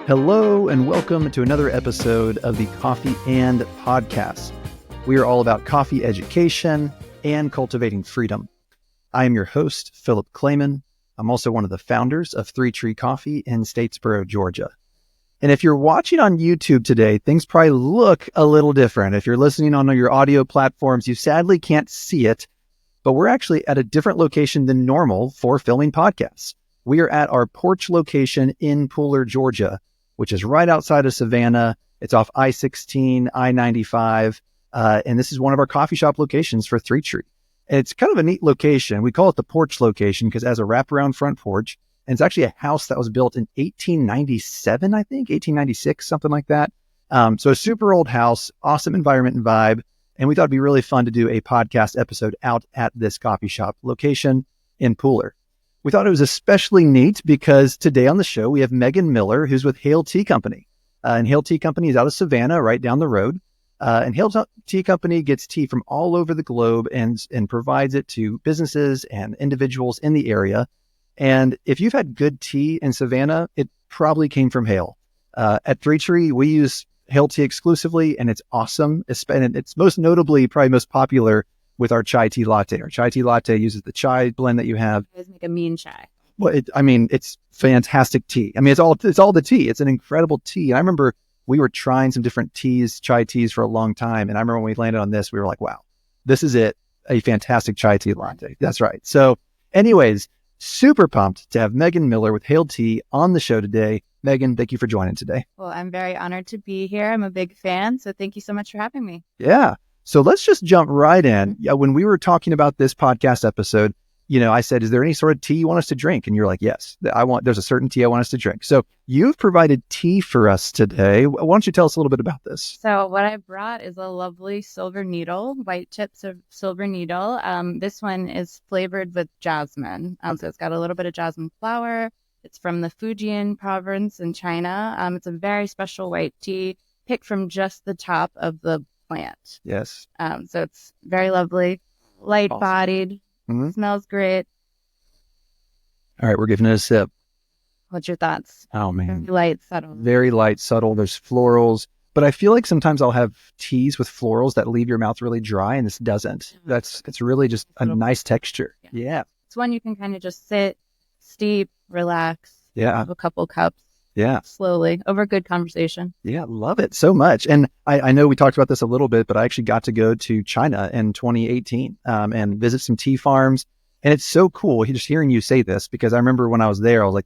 Hello and welcome to another episode of the Coffee and Podcast. We are all about coffee education and cultivating freedom. I am your host, Philip Clayman. I'm also one of the founders of Three Tree Coffee in Statesboro, Georgia. And if you're watching on YouTube today, things probably look a little different. If you're listening on your audio platforms, you sadly can't see it, but we're actually at a different location than normal for filming podcasts. We are at our porch location in Pooler, Georgia, which is right outside of Savannah. It's off I-16, I-95, and this is one of our coffee shop locations for Three Tree. And it's kind of a neat location. We call it the porch location because it has a wraparound front porch, and it's actually a house that was built in 1897, I think, 1896, something like that. So a super old house, awesome environment and vibe, and we thought it'd be really fun to do a podcast episode out at this coffee shop location in Pooler. We thought it was especially neat because today on the show, we have Megan Miller, who's with Hale Tea Company. And Hale Tea Company is out of Savannah, right down the road. And Hale Tea Company gets tea from all over the globe and provides it to businesses and individuals in the area. And if you've had good tea in Savannah, it probably came from Hale. At Three Tree, we use Hale Tea exclusively, and it's awesome. And it's most notably, probably most popular with our chai tea latte. Our chai tea latte uses the chai blend that you have. You guys make a mean chai. Well, it's fantastic tea. I mean, it's all the tea. It's an incredible tea. And I remember we were trying some different teas, chai teas for a long time. And I remember when we landed on this, we were like, wow, this is it. A fantastic chai tea latte. That's right. So anyways, super pumped to have Megan Miller with Hale Tea on the show today. Megan, thank you for joining today. Well, I'm very honored to be here. I'm a big fan. So thank you so much for having me. Yeah. So let's just jump right in. Yeah, when we were talking about this podcast episode, I said, is there any sort of tea you want us to drink? And you're like, yes, there's a certain tea I want us to drink. So you've provided tea for us today. Why don't you tell us a little bit about this? So what I brought is a lovely silver needle, white chips of silver needle. This one is flavored with jasmine. So it's got a little bit of jasmine flower. It's from the Fujian province in China. It's a very special white tea picked from just the top of the plant. Yes. So it's very lovely, light-bodied, awesome. Mm-hmm. Smells great. All right, we're giving it a sip. What's your thoughts? Oh, man. Very light, subtle. Very light, subtle. There's florals. But I feel like sometimes I'll have teas with florals that leave your mouth really dry, and this doesn't. It's really just a nice texture. Yeah. It's one you can kind of just sit, steep, relax. Yeah. Have a couple cups. Yeah. Slowly over good conversation. Yeah. Love it so much. And I know we talked about this a little bit, but I actually got to go to China in 2018 and visit some tea farms. And it's so cool just hearing you say this, because I remember when I was there, I was like,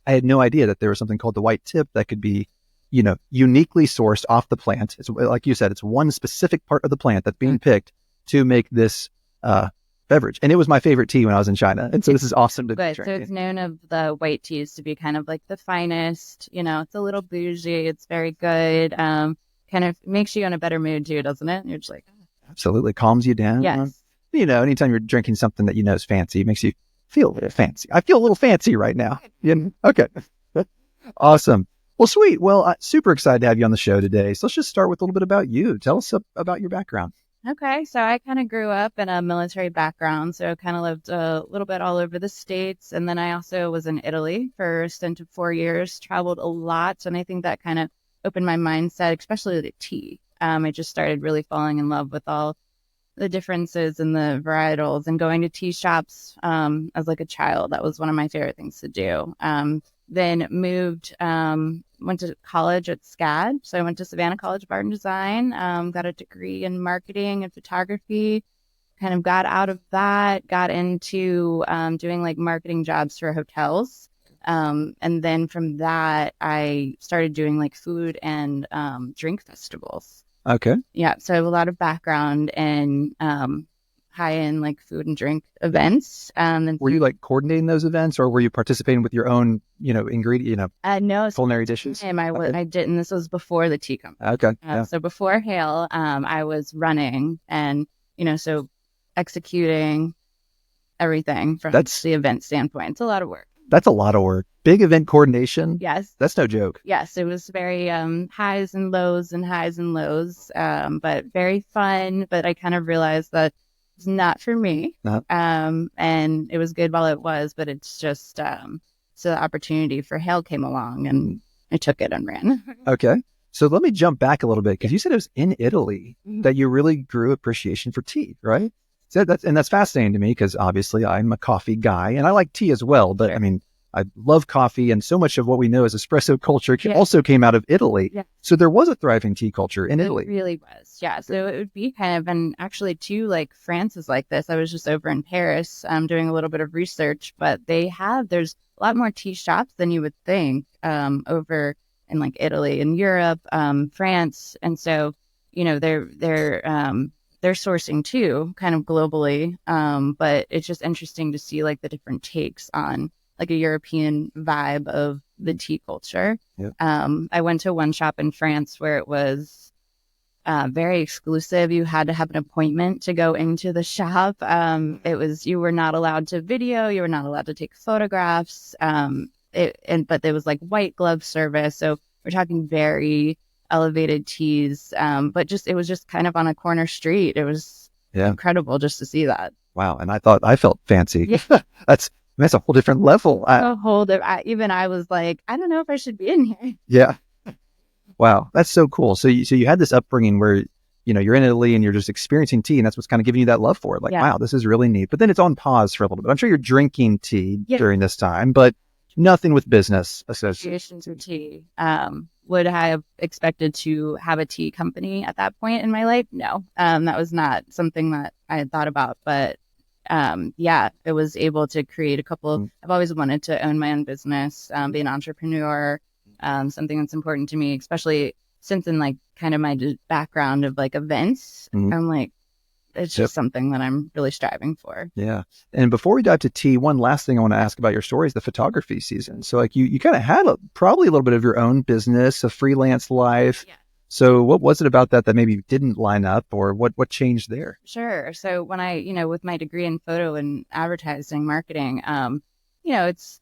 I had no idea that there was something called the white tip that could be, uniquely sourced off the plant. It's like you said, it's one specific part of the plant that's being picked to make this beverage. And it was my favorite tea when I was in China. And so this is awesome to good. drink. So it's known of the white teas to be kind of like the finest, it's a little bougie. It's very good. Kind of makes you in a better mood too, doesn't it? You're just like, oh. Absolutely. Calms you down. Yes. Anytime you're drinking something that is fancy, it makes you feel a little fancy. I feel a little fancy right now. Okay. Awesome. Well, sweet. Well, super excited to have you on the show today. So let's just start with a little bit about you. Tell us about your background. Okay, so I kind of grew up in a military background, so I kind of lived a little bit all over the States, and then I also was in Italy for a stint of 4 years, traveled a lot, and I think that kind of opened my mindset, especially the tea. I just started really falling in love with all the differences in the varietals and going to tea shops as like a child. That was one of my favorite things to do. Then moved, went to college at SCAD. So I went to Savannah College of Art and Design, got a degree in marketing and photography, kind of got out of that, got into doing like marketing jobs for hotels. And then from that, I started doing like food and drink festivals. Okay. Yeah. So I have a lot of background in high-end like food and drink events. Were you like coordinating those events, or were you participating with your own, ingredient, no, culinary dishes? I didn't. This was before the tea company. Okay. Yeah. So before Hale, I was running and, so executing everything from the event standpoint. It's a lot of work. That's a lot of work. Big event coordination. Yes. That's no joke. Yes. It was very highs and lows, but very fun. But I kind of realized that it's not for me. Uh-huh. And it was good while it was, but it's just so the opportunity for Hale came along, and I took it and ran. Okay. So let me jump back a little bit because you said it was in Italy that you really grew appreciation for tea, right? So that's fascinating to me because obviously I'm a coffee guy and I like tea as well. But Sure. I mean, I love coffee and so much of what we know as espresso culture also came out of Italy. Yeah. So there was a thriving tea culture in Italy. It really was. Yeah. So it would be kind of, and actually too, like France is like this. I was just over in Paris doing a little bit of research, but there's a lot more tea shops than you would think over in like Italy and Europe, France. And so, they're sourcing too, kind of globally. But it's just interesting to see like the different takes on like a European vibe of the tea culture. Yep. I went to one shop in France where it was very exclusive. You had to have an appointment to go into the shop. You were not allowed to video. You were not allowed to take photographs. But there was like white glove service. So we're talking very elevated teas. But it was just kind of on a corner street. It was incredible just to see that. Wow. And I felt fancy. Yeah. That's a whole different level. Even I was like, I don't know if I should be in here. Yeah. Wow. That's so cool. So you had this upbringing where, you're in Italy and you're just experiencing tea and that's what's kind of giving you that love for it. Like, wow, this is really neat. But then it's on pause for a little bit. I'm sure you're drinking tea during this time, but nothing with business associations with tea. Would I have expected to have a tea company at that point in my life? No. That was not something that I had thought about, but it was able to create a couple. I've always wanted to own my own business, be an entrepreneur, something that's important to me, especially since in like kind of my background of like events. I'm like, it's just something that I'm really striving for. Yeah. And before we dive to tea, one last thing I want to ask about your story is the photography season. So like you kind of had probably a little bit of your own business, a freelance life. Yeah. So what was it about that maybe didn't line up, or what changed there? Sure. So when I, with my degree in photo and advertising marketing, it's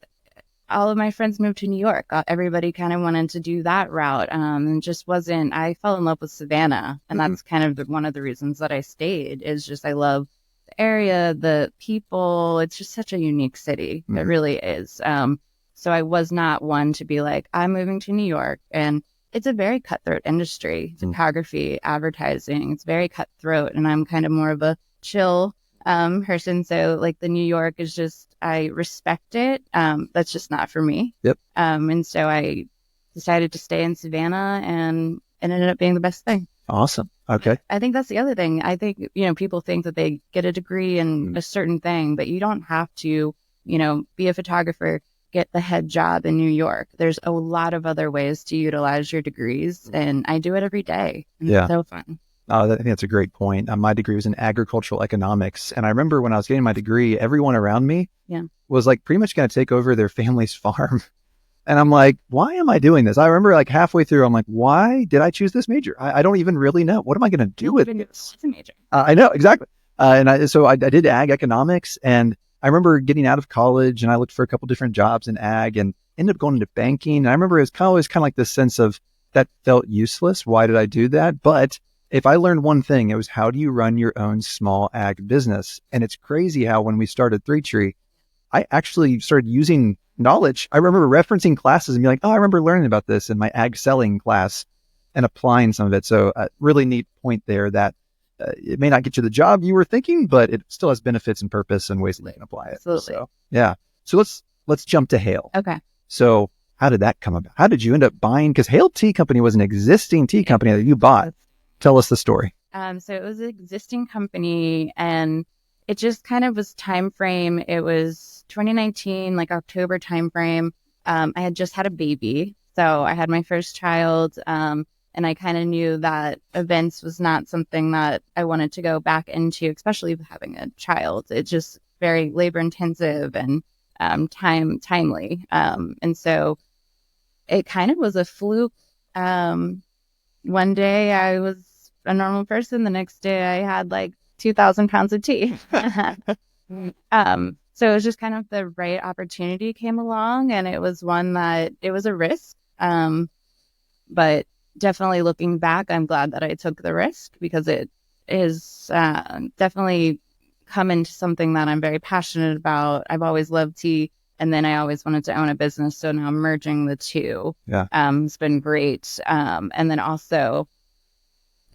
all of my friends moved to New York. Everybody kind of wanted to do that route. And just wasn't, I fell in love with Savannah. And that's kind of one of the reasons that I stayed is just, I love the area, the people. It's just such a unique city. It really is. So I was not one to be like, I'm moving to New York. And it's a very cutthroat industry, photography, advertising. It's very cutthroat. And I'm kind of more of a chill person. So like the New York is just, I respect it. That's just not for me. Yep. And so I decided to stay in Savannah and it ended up being the best thing. Awesome. Okay. I think that's the other thing. I think, people think that they get a degree in a certain thing, but you don't have to, be a photographer, get the head job in New York. There's a lot of other ways to utilize your degrees, and I do it every day. And it's so fun. I think that's a great point. My degree was in agricultural economics. And I remember when I was getting my degree, everyone around me was like pretty much going to take over their family's farm. And I'm like, why am I doing this? I remember like halfway through, I'm like, why did I choose this major? I don't even really know. What am I going to do with this? It's a major. I know, exactly. So I did ag economics, and I remember getting out of college and I looked for a couple different jobs in ag and ended up going into banking. And I remember it was always kind of like this sense of that felt useless. Why did I do that? But if I learned one thing, it was how do you run your own small ag business? And it's crazy how when we started Three Tree, I actually started using knowledge. I remember referencing classes and be like, oh, I remember learning about this in my ag selling class and applying some of it. So really neat point there that it may not get you the job you were thinking, but it still has benefits and purpose and ways that you can apply it. Absolutely. So, yeah. So let's jump to Hale. Okay. So how did that come about? How did you end up buying? Because Hale Tea Company was an existing tea company that you bought. Tell us the story. So it was an existing company, and it just kind of was time frame. It was 2019, like October time frame. I had just had a baby, so I had my first child. And I kind of knew that events was not something that I wanted to go back into, especially having a child. It's just very labor intensive and timely. And so it kind of was a fluke. One day I was a normal person. The next day I had like 2,000 pounds of tea. So it was just kind of the right opportunity came along, and it was one that it was a risk. But definitely looking back, I'm glad that I took the risk because it is definitely come into something that I'm very passionate about. I've always loved tea. And then I always wanted to own a business. So now merging the two has been great. And then also,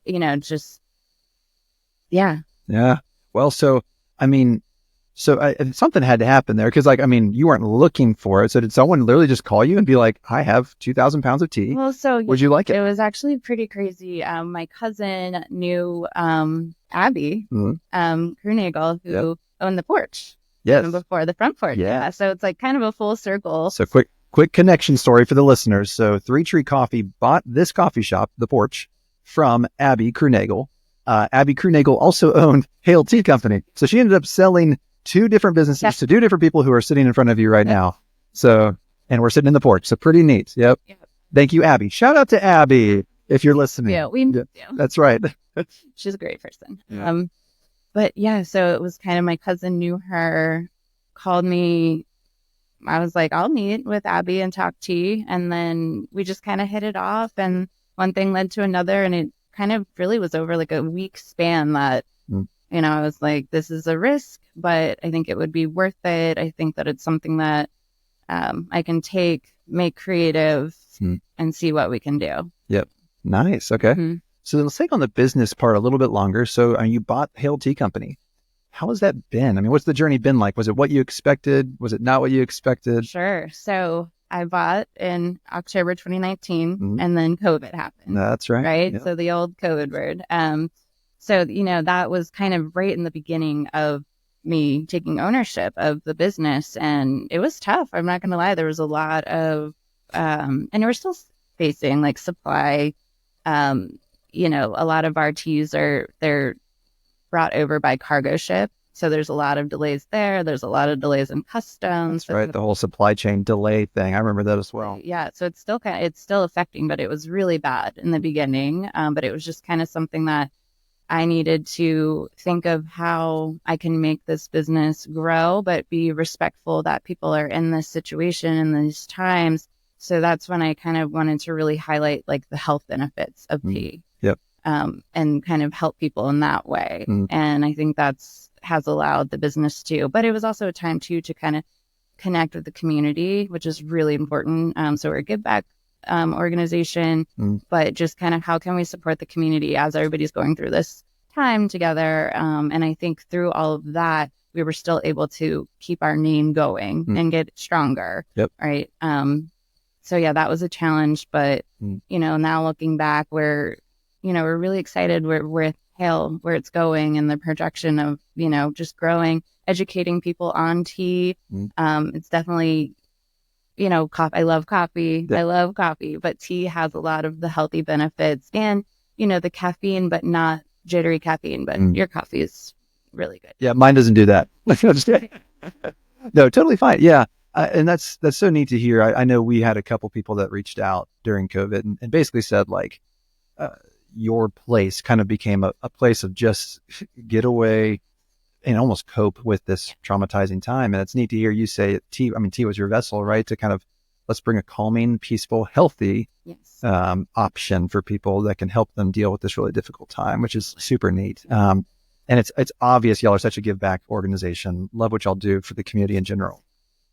just, yeah. Yeah. Well, so, I mean, something had to happen there because, you weren't looking for it. So did someone literally just call you and be like, I have 2,000 pounds of tea. Well, so would you like it? It was actually pretty crazy. My cousin knew Abby Krunagle, who owned the porch. Yes. Even before the front porch. Yeah. So it's like kind of a full circle. So quick connection story for the listeners. So Three Tree Coffee bought this coffee shop, the porch, from Abby Krunagle. Abby Krunagle also owned Hale Tea Company. So she ended up selling 2 different businesses to 2 different people who are sitting in front of you right now. So, and we're sitting in the porch. So pretty neat. Yep. Thank you, Abby. Shout out to Abby if you're listening. Yeah, we do. That's right. She's a great person. Yeah. But yeah, so it was kind of my cousin knew her, called me. I was like, I'll meet with Abby and talk tea. And then we just kind of hit it off. And one thing led to another. And it kind of really was over like a week span that, I was like, this is a risk, but I think it would be worth it. I think that it's something that I can make creative and see what we can do. Yep. Nice. Okay. Mm-hmm. So let's take on the business part a little bit longer. So you bought Hale Tea Company. How has that been? I mean, what's the journey been like? Was it what you expected? Was it not what you expected? Sure. So I bought in October 2019 and then COVID happened. That's right. Right. Yeah. So the old COVID word. So, that was kind of right in the beginning of me taking ownership of the business. And it was tough. I'm not going to lie. There was a lot of, and we're still facing like supply. A lot of our teas they're brought over by cargo ship. So there's a lot of delays there. There's a lot of delays in customs. That's right. The whole supply chain delay thing. I remember that as well. Yeah. So it's still affecting, but it was really bad in the beginning. But it was just kind of something that I needed to think of how I can make this business grow, but be respectful that people are in this situation in these times. So that's when I kind of wanted to really highlight like the health benefits of tea. Yep. And kind of help people in that way. And I think has allowed the business to, but it was also a time too, to kind of connect with the community, which is really important. So we're a give back organization, but just kind of how can we support the community as everybody's going through this time together. And I think through all of that, we were still able to keep our name going and get stronger. Yep. Right. So yeah, that was a challenge, but now looking back, we're really excited with Hale, where it's going and the projection of, just growing, educating people on tea. It's definitely, I love coffee. Yeah. I love coffee, but tea has a lot of the healthy benefits and, the caffeine, but not jittery caffeine, but your coffee is really good. Yeah. Mine doesn't do that. No, totally fine. Yeah. And that's so neat to hear. I know we had a couple people that reached out during COVID and basically said like, your place kind of became a place of just get away and almost cope with this traumatizing time. And it's neat to hear you say tea was your vessel, right? To kind of, let's bring a calming, peaceful, healthy option for people that can help them deal with this really difficult time, which is super neat. And it's obvious y'all are such a give back organization. Love what y'all do for the community in general.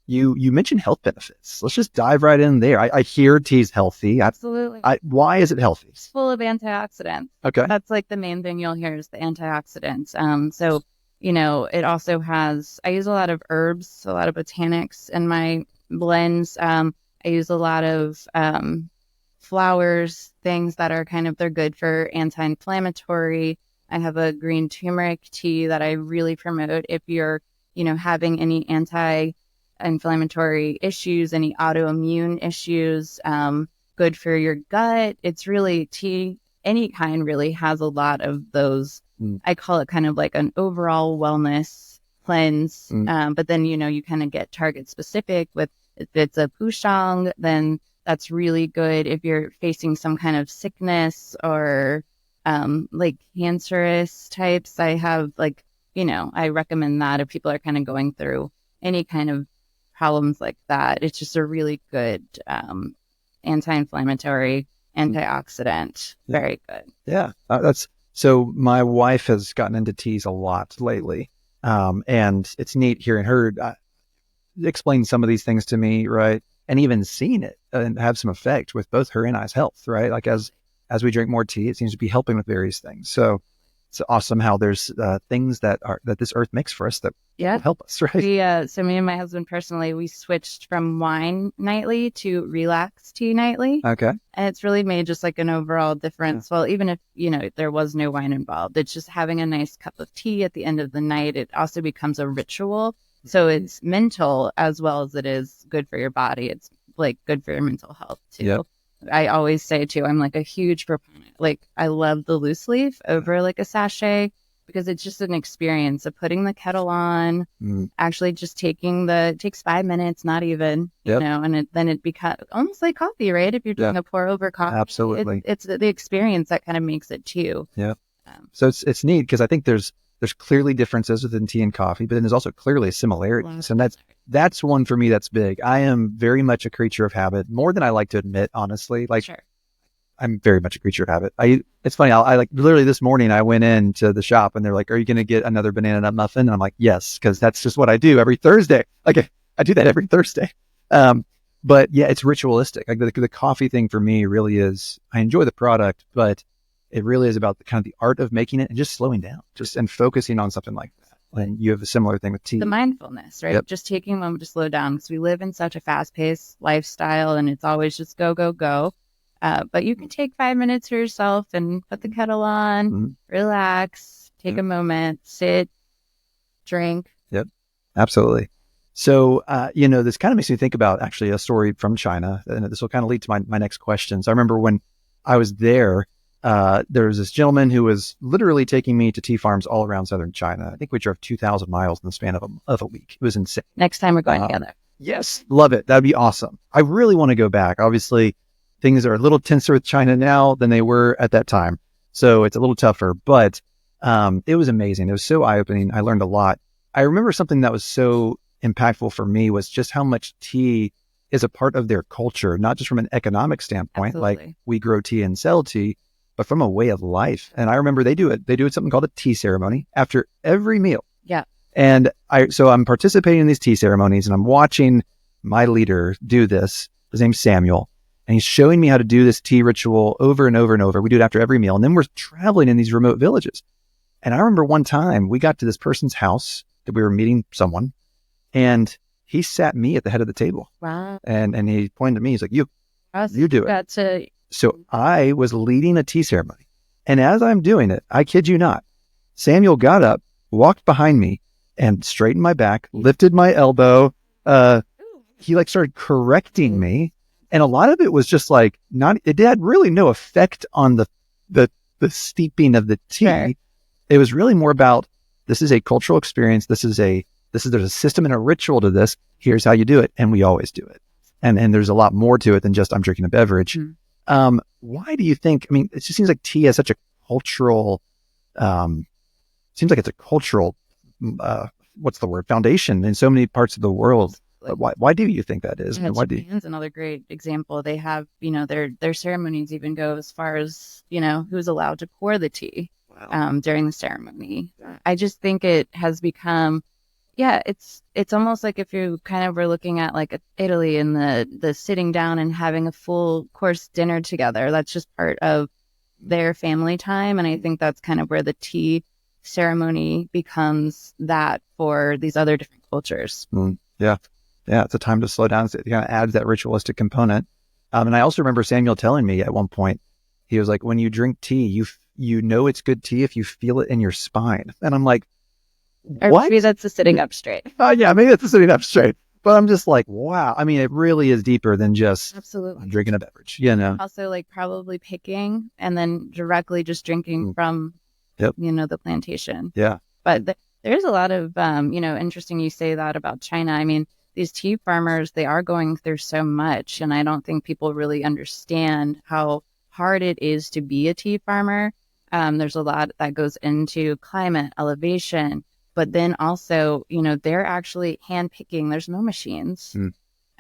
You mentioned health benefits. Let's just dive right in there. I hear tea's healthy. Absolutely. Why is it healthy? It's full of antioxidants. Okay. That's like the main thing you'll hear is the antioxidants. So, it also has, I use a lot of herbs, a lot of botanics in my blends. I use a lot of flowers, things that are they're good for anti-inflammatory. I have a green turmeric tea that I really promote if you're, having any anti-inflammatory issues, any autoimmune issues, good for your gut. It's really tea, any kind really has a lot of those. I call it kind of like an overall wellness cleanse. But then, you kind of get target specific with, if it's a pushang, then that's really good if you're facing some kind of sickness or like cancerous types. I have I recommend that if people are kind of going through any kind of problems like that. It's just a really good anti-inflammatory, antioxidant. Very good. Yeah. So my wife has gotten into teas a lot lately. And it's neat hearing her. explained some of these things to me, right? And even seen it and have some effect with both her and I's health, right? Like as we drink more tea, it seems to be helping with various things. So it's awesome how there's things that this earth makes for us that will help us, right? So me and my husband personally, we switched from wine nightly to relax tea nightly. Okay. And it's really made just like an overall difference. Yeah. Well, even if, there was no wine involved, it's just having a nice cup of tea at the end of the night. It also becomes a ritual. So it's mental as well as it is good for your body. It's like good for your mental health too. Yep. I always say too, I'm like a huge proponent. Like I love the loose leaf over like a sachet because it's just an experience of putting the kettle on, actually just takes 5 minutes, not even, and then it becomes almost like coffee, right? If you're doing a pour over coffee. Absolutely. It's the experience that kind of makes it too. Yeah. So it's neat because I think there's clearly differences within tea and coffee, but then there's also clearly similarities. And that's one for me that's big. I am very much a creature of habit, more than I like to admit, honestly. Like, sure. I'm very much a creature of habit. It's funny. I like literally this morning I went into the shop and they're like, "Are you going to get another banana nut muffin?" And I'm like, "Yes," because that's just what I do every Thursday. Like I do that every Thursday. But yeah, it's ritualistic. Like the coffee thing for me really is. I enjoy the product, but it really is about the kind of the art of making it and just slowing down, and focusing on something like that. And you have a similar thing with tea. The mindfulness, right? Yep. Just taking a moment to slow down because we live in such a fast-paced lifestyle and it's always just go, go, go. But you can take 5 minutes for yourself and put the kettle on, relax, take a moment, sit, drink. Yep, absolutely. So, this kind of makes me think about actually a story from China, and this will kind of lead to my next question. So I remember when I was there was this gentleman who was literally taking me to tea farms all around southern China. I think we drove 2,000 miles in the span of a week. It was insane. Next time we're going together. Yes, love it. That'd be awesome. I really want to go back. Obviously, things are a little tenser with China now than they were at that time. So it's a little tougher, but it was amazing. It was so eye-opening. I learned a lot. I remember something that was so impactful for me was just how much tea is a part of their culture, not just from an economic standpoint, Absolutely. Like we grow tea and sell tea, but from a way of life. And I remember they do something called a tea ceremony after every meal. Yeah. And I'm participating in these tea ceremonies and I'm watching my leader do this. His name's Samuel. And he's showing me how to do this tea ritual over and over and over. We do it after every meal. And then we're traveling in these remote villages. And I remember one time we got to this person's house that we were meeting someone and he sat me at the head of the table. Wow. And he pointed at me. He's like, you do it. So I was leading a tea ceremony. And as I'm doing it, I kid you not, Samuel got up, walked behind me and straightened my back, lifted my elbow. He started correcting me. And a lot of it was just it had really no effect on the steeping of the tea. Sure. It was really more about, this is a cultural experience. There's a system and a ritual to this. Here's how you do it. And we always do it. And there's a lot more to it than just I'm drinking a beverage. Mm-hmm. Why do you think, it just seems like tea has such a cultural, foundation in so many parts of the world. Why do you think that is? Japan's another great example. They have, their ceremonies even go as far as, who's allowed to pour the tea during the ceremony. I just think it has become, it's almost like if you kind of were looking at like Italy and the sitting down and having a full course dinner together. That's just part of their family time. And I think that's kind of where the tea ceremony becomes that for these other different cultures. Yeah. It's a time to slow down. It kind of adds that ritualistic component. And I also remember Samuel telling me at one point, he was like, when you drink tea, you know it's good tea if you feel it in your spine. And I'm like, what? Or maybe that's the sitting up straight. Yeah, maybe that's the sitting up straight. But I'm just like, wow. It really is deeper than just Absolutely. Drinking a beverage, Also probably picking and then directly just drinking from, the plantation. Yeah. But there's a lot of, interesting you say that about China. These tea farmers, they are going through so much. And I don't think people really understand how hard it is to be a tea farmer. There's a lot that goes into climate, elevation, but then also, they're actually hand picking. There's no machines.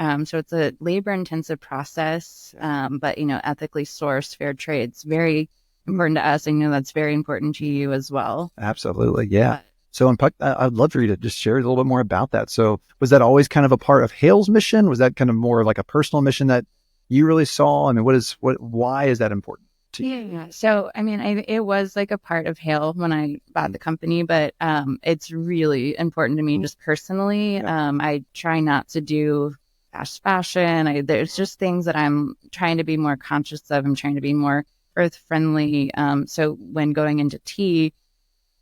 So it's a labor intensive process, but, ethically sourced, fair trade. It's very important to us. I know that's very important to you as well. Absolutely. Yeah. So I'd love for you to just share a little bit more about that. So was that always kind of a part of Hale's mission? Was that kind of more of like a personal mission that you really saw? I mean, why is that important to you? Yeah. So, I mean, it was like a part of Hale when I bought the company, but it's really important to me just personally. Yeah. I try not to do fast fashion. There's just things that I'm trying to be more conscious of. I'm trying to be more earth friendly. So when going into tea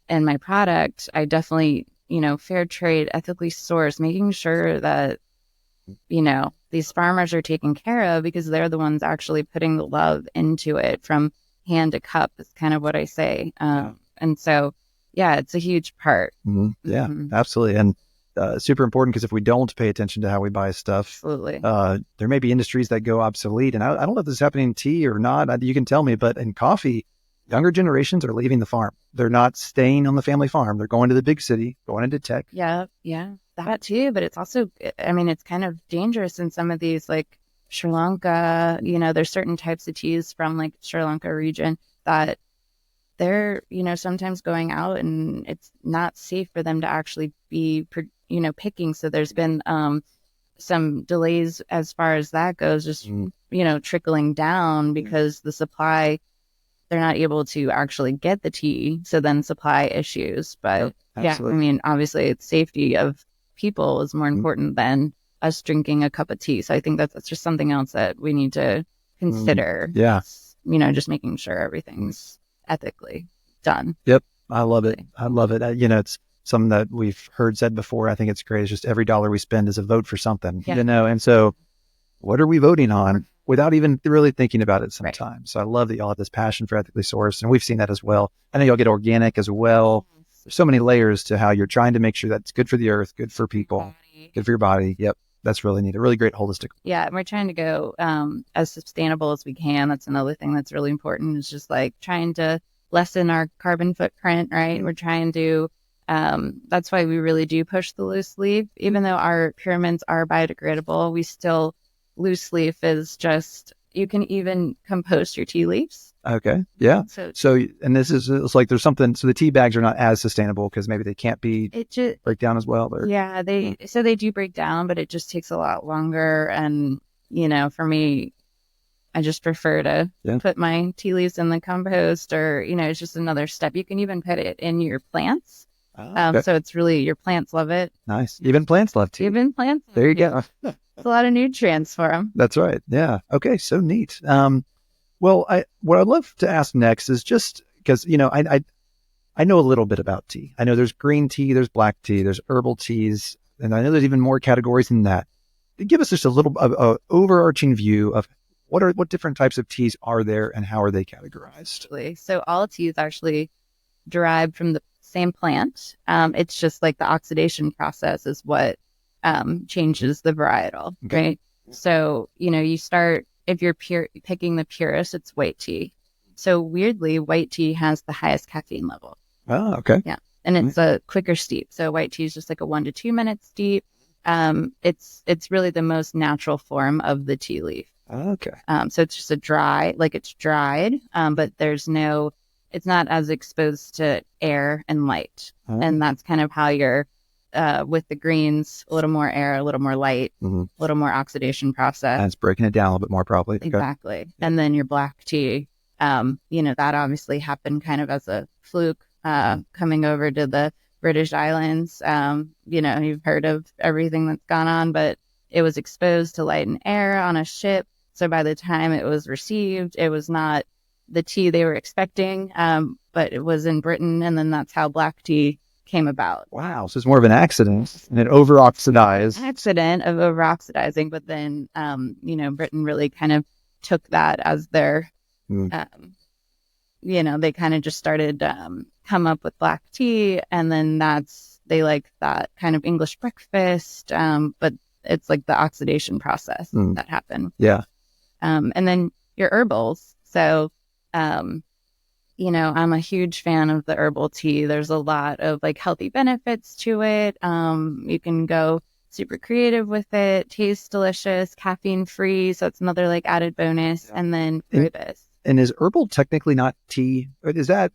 and my product, I definitely, fair trade, ethically sourced, making sure that these farmers are taken care of because they're the ones actually putting the love into it from hand to cup is kind of what I say. And so, yeah, it's a huge part. Mm-hmm. Yeah, absolutely. And super important because if we don't pay attention to how we buy stuff, Absolutely. There may be industries that go obsolete. And I don't know if this is happening in tea or not. You can tell me, but in coffee, younger generations are leaving the farm. They're not staying on the family farm. They're going to the big city, going into tech. Yeah, that too. But it's also, I mean, it's kind of dangerous in some of these, like Sri Lanka, there's certain types of teas from like Sri Lanka region that they're, sometimes going out and it's not safe for them to actually be, picking. So there's been some delays as far as that goes, just, trickling down because the supply, they're not able to actually get the tea. So then supply issues. But yeah, I mean, obviously it's safety of people is more important than us drinking a cup of tea. So I think that's just something else that we need to consider. Yeah. Just making sure everything's ethically done. Yep. I love it. It's something that we've heard said before. I think it's great. It's just every dollar we spend is a vote for something, and so what are we voting on without even really thinking about it sometimes? Right. So I love that y'all have this passion for ethically sourced, and we've seen that as well. I know y'all get organic as well. There's so many layers to how you're trying to make sure that's good for the earth, good for people, good for your body. Yep. That's really neat. A really great holistic. Yeah. And we're trying to go as sustainable as we can. That's another thing that's really important is just like trying to lessen our carbon footprint, right? We're trying to, that's why we really do push the loose leaf. Even though our pyramids are biodegradable, we still, loose leaf is just, you can even compost your tea leaves. Okay. Yeah. So and it's like there's something, so the tea bags are not as sustainable because maybe they can't break down as well. Yeah, they do break down, but it just takes a lot longer. And, for me, I just prefer to put my tea leaves in the compost or, it's just another step. You can even put it in your plants. Okay. So it's really, your plants love it. Nice. Even plants love tea. Even plants. There you go. It's a lot of nutrients for them. That's right. Yeah. Okay. So neat. Well, what I'd love to ask next is just because, I know a little bit about tea. I know there's green tea, there's black tea, there's herbal teas, and I know there's even more categories than that. Give us just a little overarching view of what different types of teas are there and how are they categorized? So all tea is actually derived from the same plant. It's just like the oxidation process is what changes the varietal, right? So, you start, if you're picking the purest, it's white tea. So weirdly, white tea has the highest caffeine level. Oh, okay. Yeah. And it's a quicker steep. So white tea is just like a 1 to 2 minute steep. It's really the most natural form of the tea leaf. Okay. So it's just it's dried, but it's not as exposed to air and light. And that's kind of how you're, with the greens, a little more air, a little more light, a little more oxidation process. And it's breaking it down a little bit more probably. Exactly. Okay. And then your black tea, that obviously happened kind of as a fluke, coming over to the British Islands. You've heard of everything that's gone on, but it was exposed to light and air on a ship. So by the time it was received, it was not the tea they were expecting, but it was in Britain. And then that's how black tea came about. Wow. So it's more of an accident and it over-oxidized. Accident of over-oxidizing. But then, Britain really kind of took that as their, they kind of just started come up with black tea. And then they like that kind of English breakfast. But it's like the oxidation process that happened. Yeah. And then your herbals. So, I'm a huge fan of the herbal tea. There's a lot of like healthy benefits to it. You can go super creative with it. Tastes delicious, caffeine-free. So it's another like added bonus. Yeah. And then rooibos. And is herbal technically not tea? Or is that,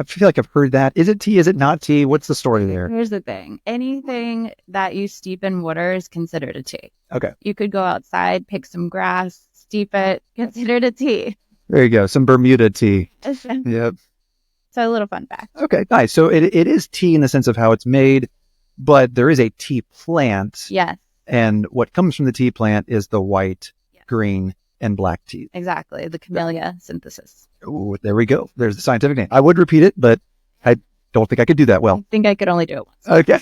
I feel like I've heard that. Is it tea? Is it not tea? What's the story there? Here's the thing. Anything that you steep in water is considered a tea. Okay. You could go outside, pick some grass, steep it, considered a tea. There you go. Some Bermuda tea. Yep. So a little fun fact. Okay, nice. So it is tea in the sense of how it's made, but there is a tea plant. Yes. And what comes from the tea plant is the white, green, and black tea. Exactly. The camellia synthesis. Ooh, there we go. There's the scientific name. I would repeat it, but I don't think I could do that well. I think I could only do it once. Okay.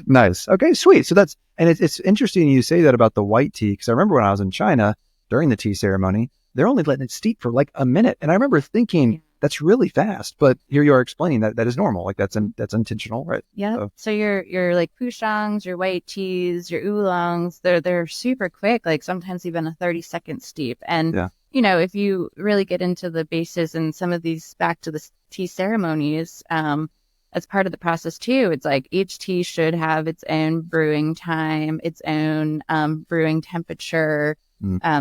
Nice. Okay, sweet. So it's interesting you say that about the white tea, because I remember when I was in China during the tea ceremony, they're only letting it steep for like a minute. And I remember thinking, that's really fast, but here you are explaining that is normal. Like that's intentional, right? Yeah. So your like pushangs, your white teas, your oolongs, they're super quick. Like sometimes even a 30-second steep. And if you really get into the bases and some of these back to the tea ceremonies, as part of the process too, it's like each tea should have its own brewing time, its own brewing temperature.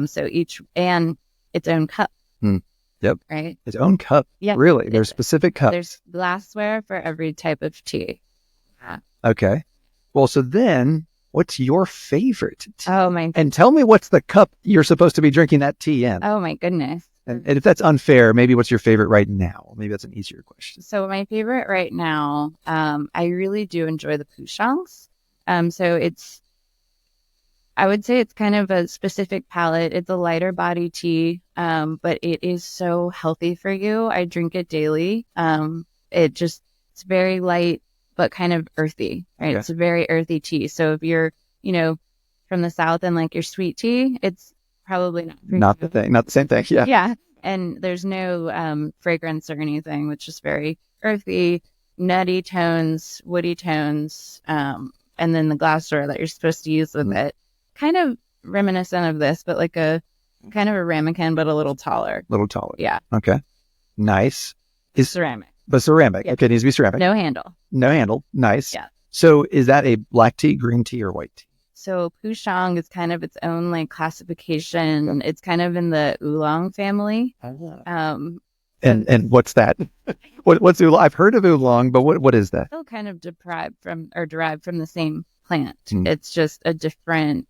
So each and its own cup. Yep. Right. Its own cup. Yeah. Really? There's specific cups. There's glassware for every type of tea. Okay. Well, so then what's your favorite tea? Oh, my. And tell me what's the cup you're supposed to be drinking that tea in. Oh, my goodness. And if that's unfair, maybe what's your favorite right now? Maybe that's an easier question. So my favorite right now, I really do enjoy the pushangs. So I would say it's kind of a specific palate. It's a lighter body tea, but it is so healthy for you. I drink it daily. It's very light, but kind of earthy, right? Okay. It's a very earthy tea. So if you're, from the South and like your sweet tea, it's probably not the thing, not the same thing. Yeah. Yeah. And there's no fragrance or anything, which is very earthy, nutty tones, woody tones, and then the glassware that you're supposed to use with it. Kind of reminiscent of this, but like a kind of a ramekin, but a little taller. Yeah. Okay. Nice. Is ceramic. But ceramic. Yeah. Okay. It needs to be ceramic. No handle. Nice. Yeah. So is that a black tea, green tea, or white tea? So pushang is kind of its own like classification. It's kind of in the oolong family. And what's that? What's oolong? I've heard of oolong, but what is that? Still kind of derived from the same plant. It's just a different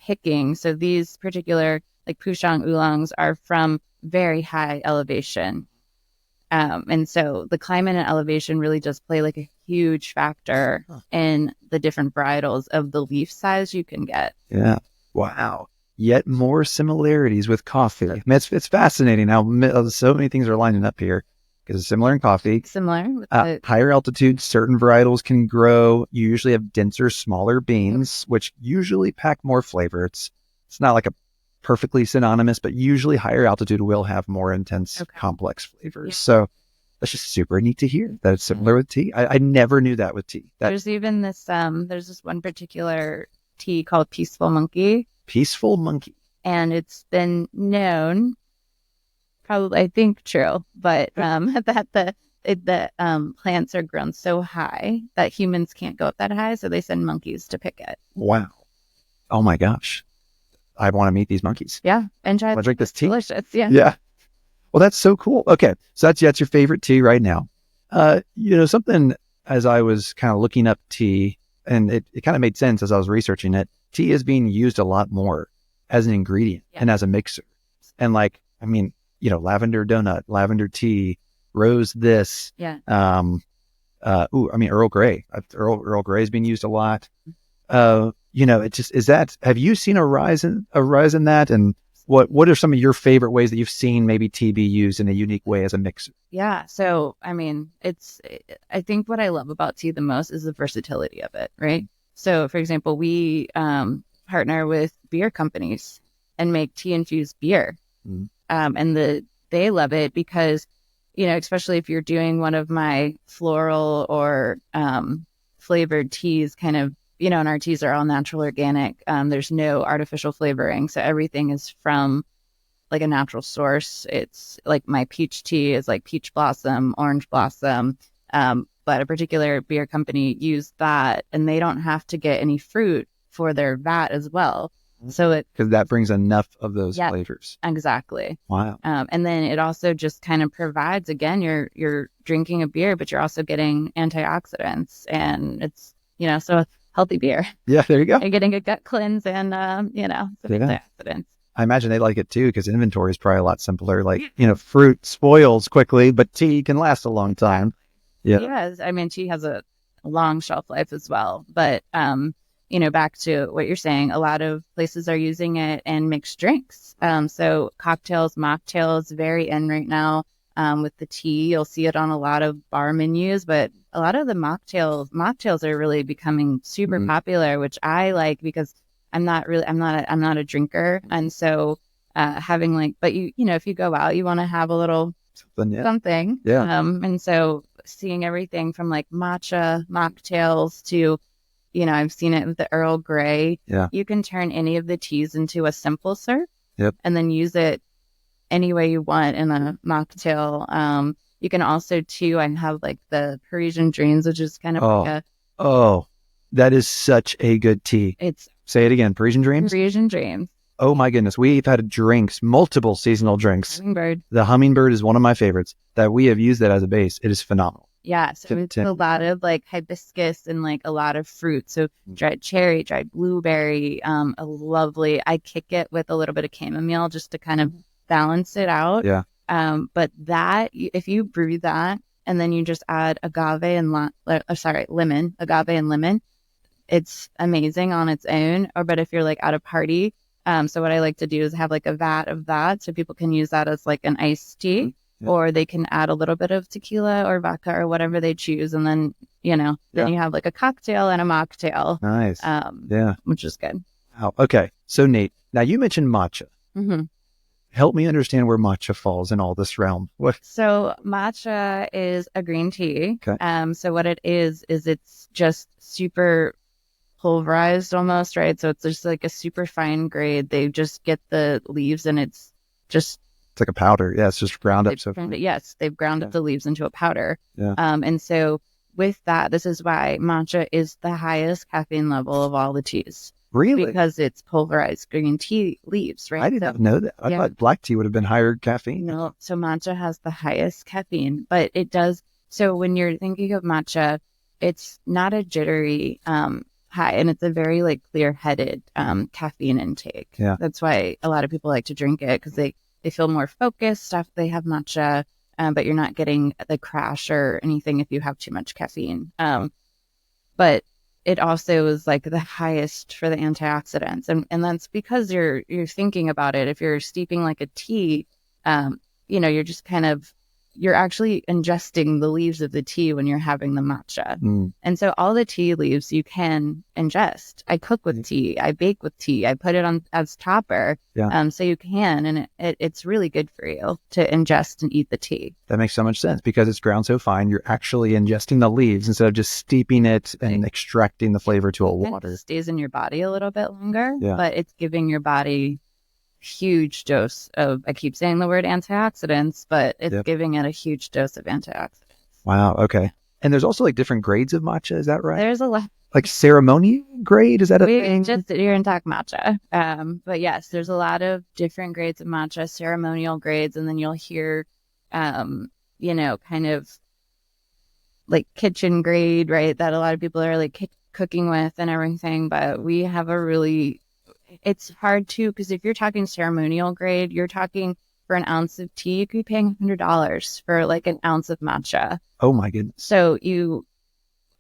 picking. So these particular like pushang oolongs are from very high elevation. And so the climate and elevation really does play like a huge factor in the different varietals of the leaf size you can get. Yeah. Wow. Yet more similarities with coffee. I mean, it's fascinating how so many things are lining up here because it's similar in coffee. Similar. With higher altitude, certain varietals can grow. You usually have denser, smaller beans, which usually pack more flavor. It's not like a perfectly synonymous, but usually higher altitude will have more intense, complex flavors. Yeah. So that's just super neat to hear that it's similar with tea. I never knew that with tea. There's even this, there's this one particular tea called Peaceful Monkey. Peaceful Monkey. And it's been known, probably, I think true, but that the plants are grown so high that humans can't go up that high. So they send monkeys to pick it. Wow. Oh my gosh. I want to meet these monkeys. Yeah. And try to drink this tea. Delicious. Yeah. Yeah. Well, that's so cool. Okay. So that's your favorite tea right now. Something as I was kind of looking up tea, and it kind of made sense as I was researching it, tea is being used a lot more as an ingredient and as a mixer. And lavender donut, lavender tea, rose this. Yeah. Earl Grey. Earl Grey is being used a lot. Have you seen a rise in that? And what are some of your favorite ways that you've seen maybe tea be used in a unique way as a mixer? Yeah. So, I think what I love about tea the most is the versatility of it, right? So, for example, we partner with beer companies and make tea-infused beer. And they love it because, especially if you're doing one of my floral or flavored teas, kind of, and our teas are all natural, organic. There's no artificial flavoring. So everything is from like a natural source. It's like my peach tea is like peach blossom, orange blossom. But a particular beer company used that and they don't have to get any fruit for their vat as well. So it, Because that brings enough of those yeah, flavors. exactly. Wow. And then it also just kind of provides, again, you're drinking a beer, but you're also getting antioxidants, and it's, so a healthy beer. Yeah, there you go. You're getting a gut cleanse and, some antioxidants. I imagine they like it too, because inventory is probably a lot simpler. Like, fruit spoils quickly, but tea can last a long time. Yeah. Yes. I mean, tea has a long shelf life as well. But, back to what you're saying, a lot of places are using it in mixed drinks. So cocktails, mocktails, very in right now. With the tea, you'll see it on a lot of bar menus, but a lot of the mocktails are really becoming super popular, which I like because I'm not a drinker. And so, having but if you go out, you want to have a little something. Yeah. And so seeing everything from like matcha mocktails to, I've seen it with the Earl Grey. Yeah. You can turn any of the teas into a simple syrup. Yep. And then use it any way you want in a mocktail. You can also too, and have like the Parisian Dreams, which is kind of that is such a good tea. Say it again, Parisian Dreams? Parisian Dreams. Oh my goodness. We've had drinks, multiple seasonal drinks. Hummingbird. The hummingbird is one of my favorites that we have used that as a base. It is phenomenal. Yeah. So it's a lot of like hibiscus and like a lot of fruit. So dried cherry, dried blueberry, I kick it with a little bit of chamomile just to kind of balance it out. Yeah. But that, if you brew that and then you just add agave and lemon, it's amazing on its own. But if you're like at a party, so what I like to do is have like a vat of that so people can use that as like an iced tea, or they can add a little bit of tequila or vodka or whatever they choose. And then, then you have like a cocktail and a mocktail. Nice. Which is good. Wow. Okay. So Nate, now you mentioned matcha. Mm-hmm. Help me understand where matcha falls in all this realm. So matcha is a green tea. Okay. So what it is it's just super pulverized almost, right? So it's just like a super fine grade. They just get the leaves and it's like a powder. Yeah, it's just ground up. Yes, they've ground up the leaves into a powder. Yeah. And so with that, this is why matcha is the highest caffeine level of all the teas. Really? Because it's pulverized green tea leaves, right? I did not know that. I thought black tea would have been higher caffeine. No, so matcha has the highest caffeine, but it does. So when you're thinking of matcha, it's not a jittery high, and it's a very like clear-headed caffeine intake. Yeah. That's why a lot of people like to drink it, because they feel more focused after they have matcha, but you're not getting the crash or anything if you have too much caffeine. But it also is like the highest for the antioxidants. And that's because you're thinking about it. If you're steeping like a tea, you're just you're actually ingesting the leaves of the tea when you're having the matcha. And so all the tea leaves you can ingest. I cook with tea. I bake with tea. I put it on as topper. Yeah. So you can, and it's really good for you to ingest and eat the tea. That makes so much sense because it's ground so fine. You're actually ingesting the leaves instead of just steeping it and extracting the flavor to a water. It stays in your body a little bit longer, Yeah. but it's giving your body huge dose of, I keep saying the word antioxidants, but it's giving it a huge dose of antioxidants. Wow. Okay. And there's also like different grades of matcha. Is that right? There's a lot. Like ceremony grade? Is that a thing? We just sit here and talk matcha. But yes, there's a lot of different grades of matcha, ceremonial grades. And then you'll hear, kind of like kitchen grade, right? That a lot of people are like cooking with and everything. But we have it's hard too, because if you're talking ceremonial grade, you're talking for an ounce of tea, you could be paying $100 for like an ounce of matcha. Oh my goodness. So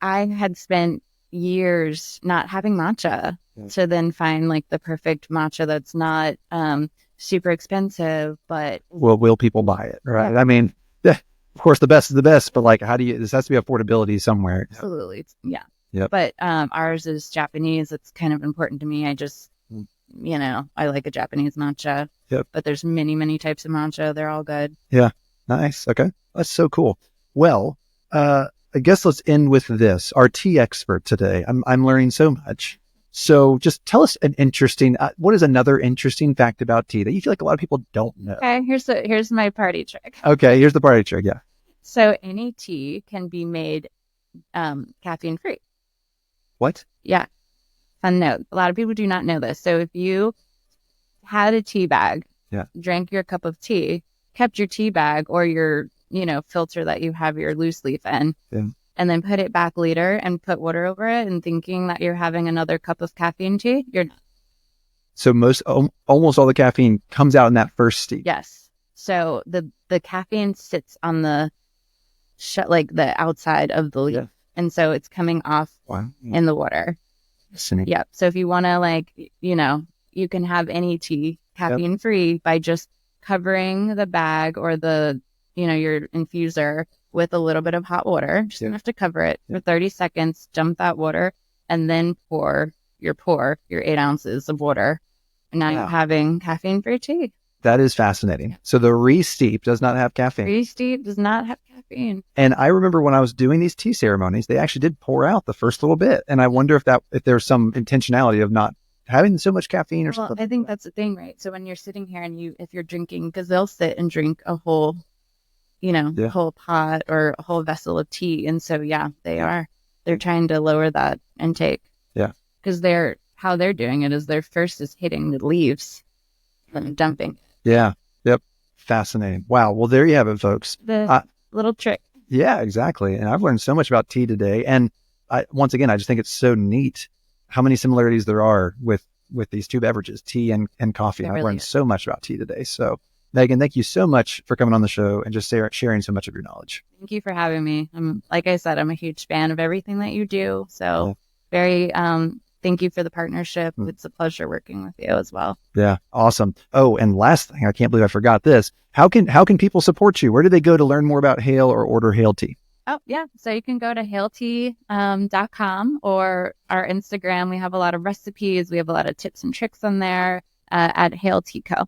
I had spent years not having matcha to then find like the perfect matcha that's not super expensive, but will people buy it? Right. Yeah. I mean, of course the best is the best, but like this has to be affordability somewhere. Absolutely. Yeah. Yep. But ours is Japanese. It's kind of important to me. I just I like a Japanese matcha. Yep. But there's many, many types of matcha. They're all good. Yeah. Nice. Okay. That's so cool. Well, I guess let's end with this. Our tea expert today. I'm learning so much. So just tell us an interesting, what is another interesting fact about tea that you feel like a lot of people don't know? Okay. Here's my party trick. Okay. Here's the party trick. Yeah. So any tea can be made caffeine free. What? Yeah. fun note. A lot of people do not know this. So if you had a tea bag, drank your cup of tea, kept your tea bag or your, filter that you have your loose leaf in, and then put it back later and put water over it and thinking that you're having another cup of caffeine tea, you're not. So almost all the caffeine comes out in that first steep. Yes. So the caffeine sits on the the outside of the leaf. And so it's coming off in the water. Yep. So if you want to you can have any tea caffeine-free by just covering the bag or your infuser with a little bit of hot water. Just enough to cover it for 30 seconds, dump that water, and then pour your 8 ounces of water. And now you're having caffeine-free tea. That is fascinating. So the re-steep does not have caffeine. Re-steep does not have caffeine. And I remember when I was doing these tea ceremonies, they actually did pour out the first little bit. And I wonder if there's some intentionality of not having so much caffeine or something. I think that's the thing, right? So when you're sitting here and if you're drinking, because they'll sit and drink a whole, whole pot or a whole vessel of tea. And so, they're trying to lower that intake. Yeah. Because how they're doing it is they're first is hitting the leaves and dumping. Yeah. Yep. Fascinating. Wow. Well, there you have it, folks. The little trick. Yeah, exactly. And I've learned so much about tea today. And once again, I just think it's so neat how many similarities there are with these two beverages, tea and coffee. I've learned so much about tea today. So Megan, thank you so much for coming on the show and just sharing so much of your knowledge. Thank you for having me. Like I said, I'm a huge fan of everything that you do. So very, thank you for the partnership. It's a pleasure working with you as well. Yeah. Awesome. Oh, and last thing, I can't believe I forgot this. How can people support you? Where do they go to learn more about Hale or order Hale Tea? Oh, yeah. So you can go to haletea.com or our Instagram. We have a lot of recipes. We have a lot of tips and tricks on there at Hale Tea Co.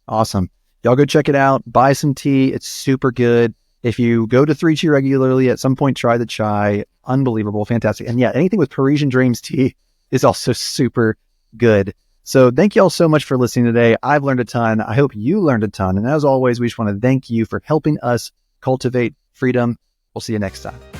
Awesome. Y'all go check it out. Buy some tea. It's super good. If you go to 3Chi regularly, at some point, try the chai. Unbelievable. Fantastic. And anything with Parisian Dreams tea is also super good. So thank you all so much for listening today. I've learned a ton. I hope you learned a ton. And as always, we just want to thank you for helping us cultivate freedom. We'll see you next time.